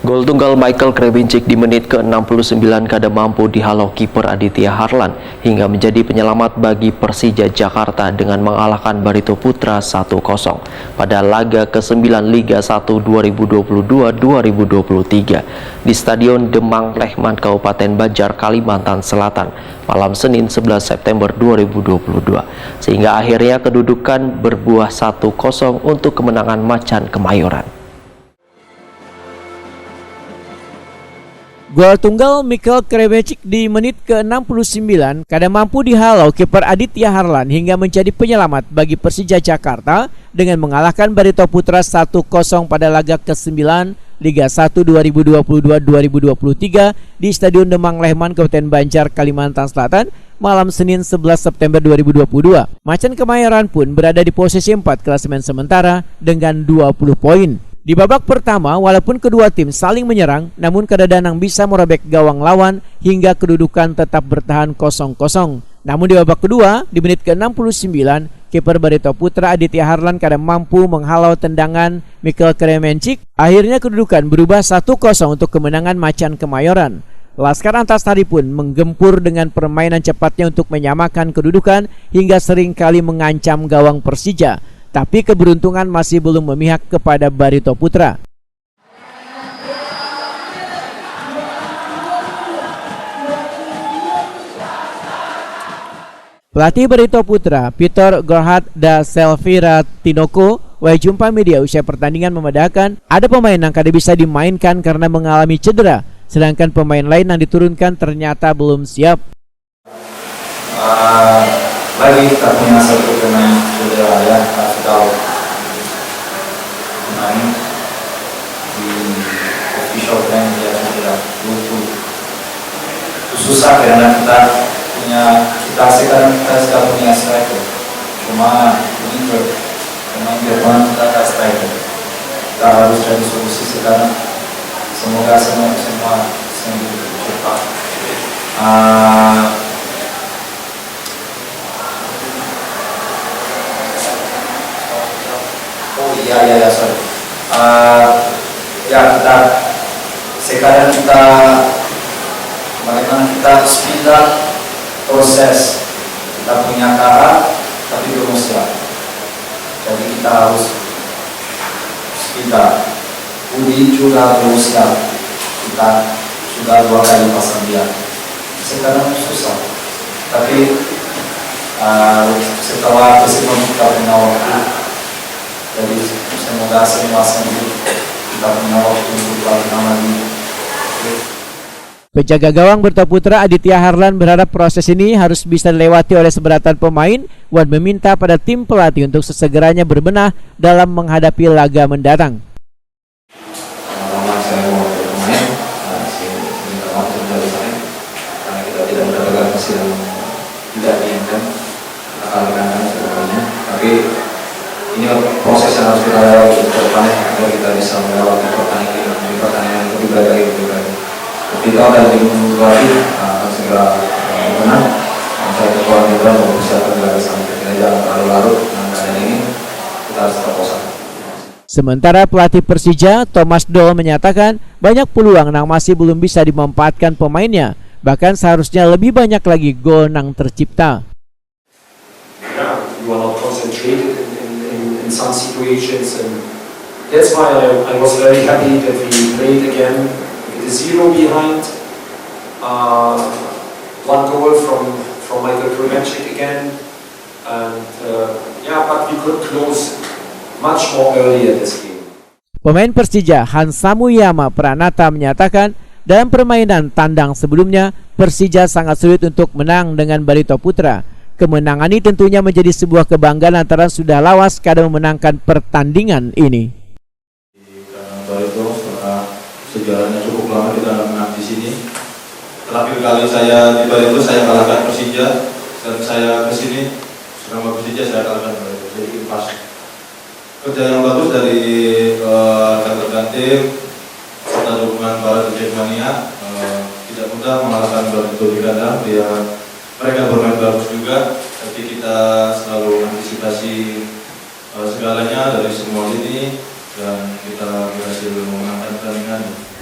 Gol tunggal Michael Krebincik di menit ke-69 kada mampu dihalau kiper Aditya Harlan hingga menjadi penyelamat bagi Persija Jakarta dengan mengalahkan Barito Putra 1-0 pada laga ke-9 Liga 1 2022-2023 di Stadion Demang Lehman Kabupaten Banjar, Kalimantan Selatan malam Senin 11 September 2022 sehingga akhirnya kedudukan berbuah 1-0 untuk kemenangan Macan Kemayoran. Gol tunggal Michael Krebincik di menit ke-69 kada mampu dihalau kiper Aditya Harlan hingga menjadi penyelamat bagi Persija Jakarta dengan mengalahkan Barito Putra 1-0 pada laga ke-9 Liga 1 2022-2023 di Stadion Demang Lehman Kabupaten Banjar, Kalimantan Selatan malam Senin 11 September 2022. Macan Kemayoran pun berada di posisi 4 klasemen sementara dengan 20 poin. Di babak pertama, walaupun kedua tim saling menyerang, namun kada danang bisa merobek gawang lawan hingga kedudukan tetap bertahan 0-0. Namun di babak kedua, di menit ke-69, kiper Barito Putra Aditya Harlan kada mampu menghalau tendangan Michael Krebincik. Akhirnya kedudukan berubah 1-0 untuk kemenangan Macan Kemayoran. Laskar Antasari pun menggempur dengan permainan cepatnya untuk menyamakan kedudukan hingga seringkali mengancam gawang Persija. Tapi keberuntungan masih belum memihak kepada Barito Putra. Pelatih Barito Putra, Peter Gerhard da Selvira Tinoco, jumpa media usai pertandingan memedahkan ada pemain yang kada bisa dimainkan karena mengalami cedera, sedangkan pemain lain yang diturunkan ternyata belum siap. Lagi kita punya satu pemain cedera ya, kasih tahu pemain di official plan dia cedera itu susah karena kita sekarang sudah punya striker, cuma winger pemain depan kita tak striker, kita harus cari solusi sekarang. Semoga semua cepat. Sorry. Kita sekarang bagaimana kita speed up proses. Kita punya cara tapi belum siap. Jadi kita harus speed up. Udi juga belum siap. Kita sudah 2 kali pasang dia. Sekarang susah. Tapi setelah kesimpulan kita punya waktu. Jadi semoga semua sembuh, kita punya waktu untuk latihan lagi. Penjaga gawang Barito Putra Aditya Harlan berharap proses ini harus bisa dilewati oleh seberatan pemain dan meminta pada tim pelatih untuk sesegeranya berbenah dalam menghadapi laga mendatang. Saya mau pemain, minta maaf dari saya karena kita tidak mendapatkan hasil yang tidak diinginkan, akal-akalan sebenarnya. Tapi ini proses yang harus kita lewati ke depannya agar kita bisa melewati pertandingan yang lebih baik lagi. Kita akan dimulai akan segera menang. Saya kekuatan juga mau persiapkan laga sampai kita jangan terlalu larut dengan keadaan ini, kita harus tetap fokus. Sementara pelatih Persija Thomas Doll menyatakan banyak peluang yang masih belum bisa dimanfaatkan pemainnya, bahkan seharusnya lebih banyak lagi gol yang tercipta. You are not concentrated in some situations, and that's why I was very happy that we played again with a 0 behind. 1 goal from Michael Krebincik again, and but we could close much more earlier this game. Pemain Persija Hans Samuyama Pranata menyatakan dalam permainan tandang sebelumnya Persija sangat sulit untuk menang dengan Barito Putra. Kemenangan ini tentunya menjadi sebuah kebanggaan lantaran sudah lawas kada memenangkan pertandingan ini. Barito setelah sejarahnya cukup lama kita menang di sini. Terakhir kali saya di Barito saya kalahkan Persija dan saya ke sini selama Persija saya kalahkan Barito. Jadi pas kerja yang bagus dari ganti serta dukungan para Jackmania, tidak mudah mengalahkan Barito di kandang. Mereka bermain bagus juga, tapi kita selalu antisipasi segalanya dari semua lini dan kita berhasil